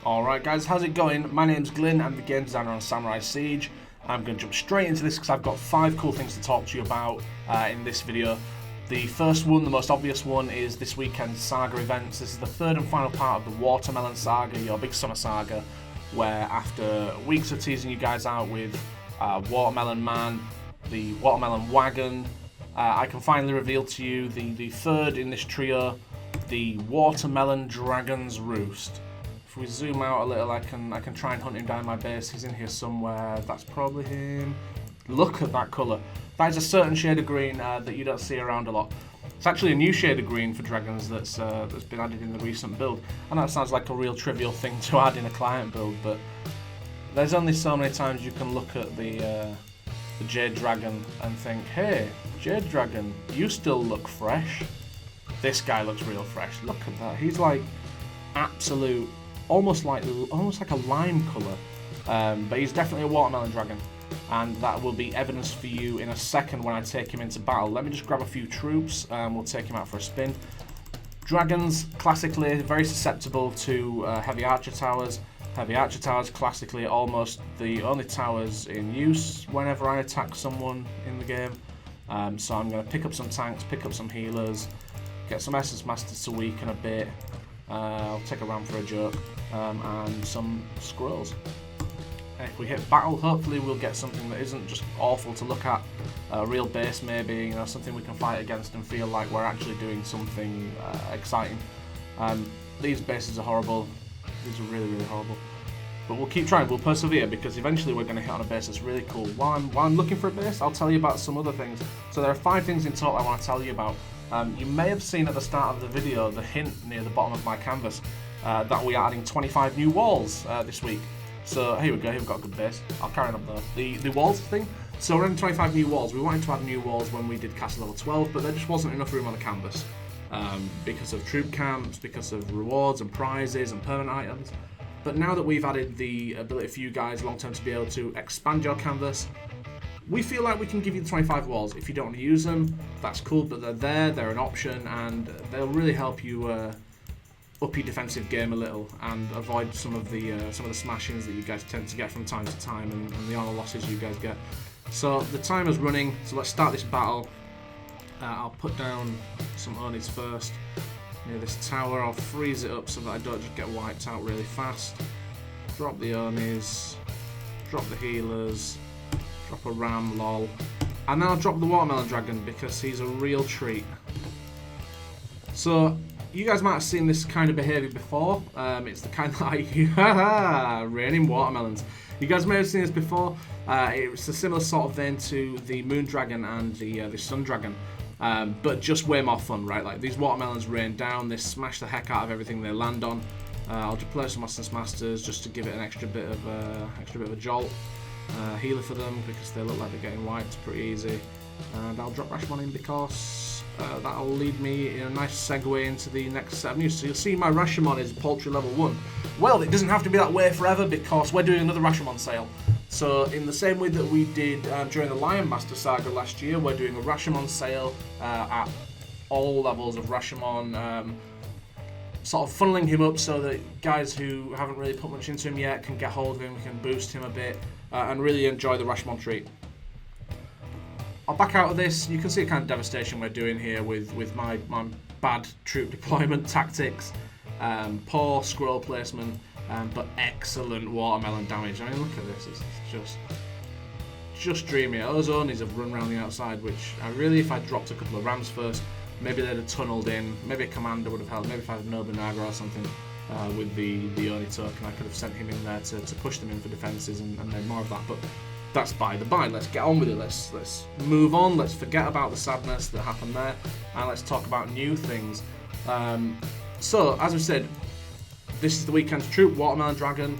Alright guys, how's it going? My name's Glyn, I'm the game designer on Samurai Siege. I'm going to jump straight into this because I've got 5 cool things to talk to you about in this video. The first one, the most obvious one, is this weekend's Saga events. This is the third and final part of the Watermelon Saga, your big summer saga, where after weeks of teasing you guys out with Watermelon Man, the Watermelon Wagon, I can finally reveal to you the third in this trio, the Watermelon Dragon's Roost. If we zoom out a little, I can try and hunt him down my base. He's in here somewhere. That's probably him. Look at that colour. That is a certain shade of green that you don't see around a lot. It's actually a new shade of green for dragons that's been added in the recent build. I know it sounds like a real trivial thing to add in a client build, but there's only so many times you can look at the Jade Dragon and think, hey, Jade Dragon, you still look fresh. This guy looks real fresh. Look at that. He's like absolute, almost like a lime colour, but he's definitely a watermelon dragon, and that will be evidence for you in a second when I take him into battle. Let me just grab a few troops and we'll take him out for a spin. Dragons, classically, very susceptible to heavy archer towers. Heavy archer towers, classically, almost the only towers in use whenever I attack someone in the game. So I'm going to pick up some tanks, pick up some healers, get some Essence Masters to weaken a bit. I'll take a ram for a joke, and some squirrels. If we hit battle, hopefully we'll get something that isn't just awful to look at, a real base maybe, you know, something we can fight against and feel like we're actually doing something exciting. These bases are horrible. These are really, really horrible. But we'll keep trying, we'll persevere, because eventually we're going to hit on a base that's really cool. While I'm looking for a base, I'll tell you about some other things. So there are 5 things in total I want to tell you about. You may have seen at the start of the video the hint near the bottom of my canvas that we are adding 25 new walls this week. So here we go, here we've got a good base. I'll carry on up the walls thing. So we're adding 25 new walls. We wanted to add new walls when we did castle level 12, but there just wasn't enough room on the canvas because of troop camps, because of rewards and prizes and permanent items. But now that we've added the ability for you guys long term to be able to expand your canvas, we feel like we can give you the 25 walls. If you don't want to use them, that's cool, but they're there, they're an option, and they'll really help you up your defensive game a little and avoid some of the smashings that you guys tend to get from time to time and the honor losses you guys get. So the timer's running, so let's start this battle. I'll put down some Onis first near this tower. I'll freeze it up so that I don't just get wiped out really fast. Drop the Onis, drop the healers, drop a ram, lol. And then I'll drop the Watermelon Dragon because he's a real treat. So, you guys might have seen this kind of behaviour before. It's the kind that I use. Raining watermelons. You guys may have seen this before. It's a similar sort of vein to the Moon Dragon and the Sun Dragon. But just way more fun, right? Like, these watermelons rain down, they smash the heck out of everything they land on. I'll deploy some Essence Masters just to give it an extra bit of a jolt. Healer for them because they look like they're getting wiped pretty easy, and I'll drop Rashomon in because that'll lead me in a nice segue into the next set of news. So you'll see my Rashomon is paltry level 1. Well, it doesn't have to be that way forever because we're doing another Rashomon sale. So in the same way that we did during the Lion Master Saga last year, we're doing a Rashomon sale at all levels of Rashomon, sort of funneling him up so that guys who haven't really put much into him yet can get hold of him, we can boost him a bit, and really enjoy the Rashomon treat. I'll back out of this. You can see the kind of devastation we're doing here with my bad troop deployment tactics, poor squirrel placement, but excellent watermelon damage. I mean, look at this, it's just dreamy. Those Onis have run around the outside, which I really, if I dropped a couple of rams first, maybe they'd have tunneled in, maybe a commander would have helped, maybe if I had Nobunaga or something with the Oni token, I could have sent him in there to push them in for defences and made more of that, but that's by the by. Let's get on with it, let's move on, let's forget about the sadness that happened there, and let's talk about new things. So, as we said, this is the weekend's troop, Watermelon Dragon,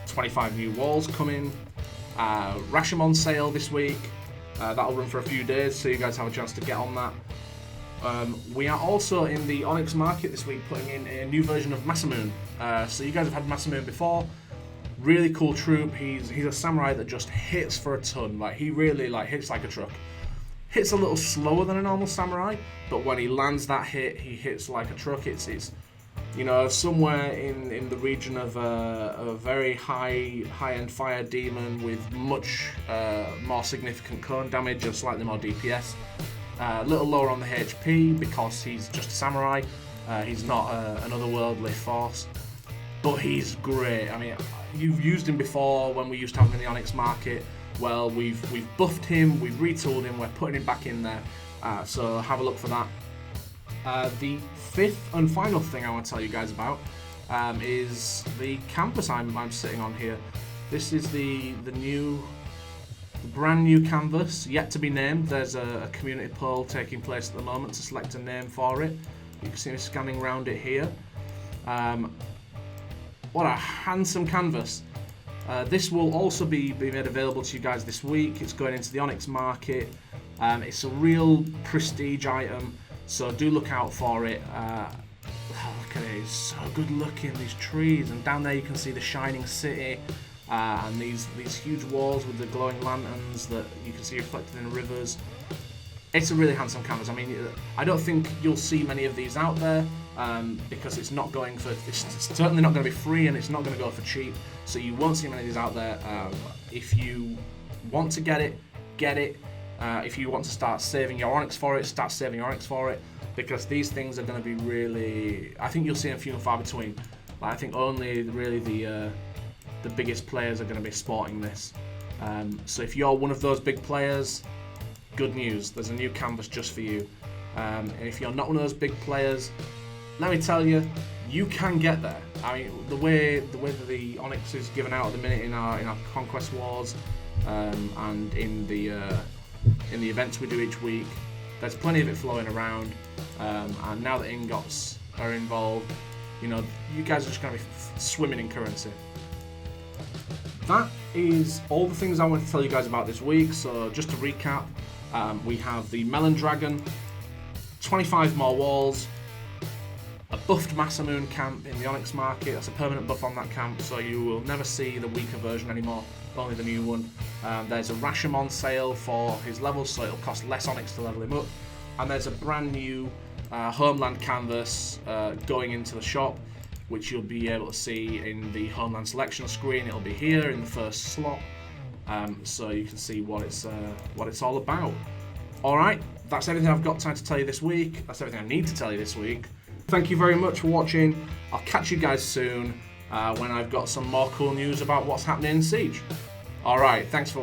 25 new walls coming, Rashomon sale this week, that'll run for a few days, so you guys have a chance to get on that. We are also in the Onyx market this week putting in a new version of Masamune. So you guys have had Masamune before. Really cool troop. He's a samurai that just hits for a ton. Like, he really hits like a truck. Hits a little slower than a normal samurai, but when he lands that hit, he hits like a truck. It's you know, somewhere in the region of a very high-end fire demon with much more significant cone damage and slightly more DPS. A little lower on the HP because he's just a samurai. He's not an otherworldly force, but he's great. I mean, you've used him before when we used to have him in the Onyx market. Well, we've buffed him, we've retooled him, we're putting him back in there. So have a look for that. The fifth and final thing I want to tell you guys about is the canvas I'm sitting on here. This is the brand new canvas, yet to be named. There's a community poll taking place at the moment to select a name for it. You can see me scanning around it here. What a handsome canvas. This will also be made available to you guys this week. It's going into the Onyx market. It's a real prestige item, so do look out for it. Look at it, it's so good looking, these trees, and down there you can see the shining city, and these huge walls with the glowing lanterns that you can see reflected in the rivers. It's a really handsome canvas. I mean, I don't think you'll see many of these out there because it's certainly not going to be free, and it's not going to go for cheap. So you won't see many of these out there. If you want to get it, get it. If you want to start saving your Onyx for it, start saving your Onyx for it, because these things are going to be really, I think you'll see them few and far between. I think only really the biggest players are going to be sporting this. So if you're one of those big players, good news, there's a new canvas just for you. And if you're not one of those big players, let me tell you, you can get there. I mean, the way that the Onyx is given out at the minute in our Conquest Wars, and in the events we do each week, there's plenty of it flowing around. And now that ingots are involved, you know, you guys are just going to be swimming in currency. That is all the things I want to tell you guys about this week. So just to recap, we have the Melon Dragon, 25 more walls, a buffed Masamune camp in the Onyx market. That's a permanent buff on that camp, so you will never see the weaker version anymore, only the new one. There's a Rashomon sale for his levels, so it'll cost less Onyx to level him up. And there's a brand new Homeland canvas going into the shop, which you'll be able to see in the Homeland selection screen. It'll be here in the first slot, so you can see what it's all about. Alright, that's everything I've got time to tell you this week. That's everything I need to tell you this week. Thank you very much for watching. I'll catch you guys soon when I've got some more cool news about what's happening in Siege. Alright, thanks for